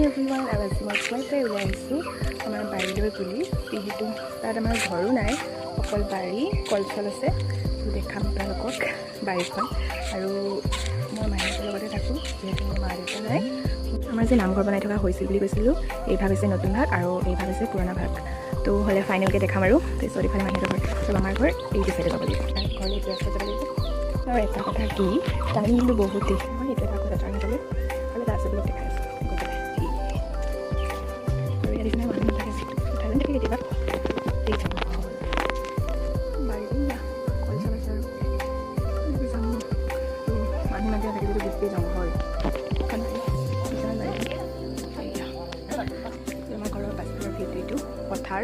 everyone, I was মই ওলাই আহিছোঁ আমাৰ বাৰীলৈ বুলি যিহেতু তাত আমাৰ ঘৰো নাই অকল বাৰী কলচল আছে দেখাম আপোনালোকক বাৰীখন আৰু মই মাহীহঁতৰ লগতে থাকোঁ যিহেতু মোৰ মা দেউতা নাই আমাৰ যে নামঘৰ বনাই থকা হৈছিল বুলি কৈছিলোঁ এই ভাগ হৈছে নতুন ভাগ আৰু এই ভাগ হৈছে পুৰণা ভাগ তো হ'লে ফাইনেলকৈ দেখাম আৰু তাৰপিছত এইফালে মাহীহঁতৰ ঘৰ চব আমাৰ ঘৰ এইটো চাইডে যাব লাগিব ঘৰলৈ এতিয়া যাব লাগিব আৰু এটা কথা কি টাইম কিন্তু বহুত দেৰি মই এইটো এটা কথা টাইম গ'লে আৰু এটা আছে বুলি দেখাই আছোঁ কেতিয়াবা বাৰীটো না কলচল আছে আৰু যাম মানুহ নাযায় থাকিব গোটেই জংঘল আমাৰ ঘৰৰ পাছফালৰ ভিউটো এইটো পথাৰ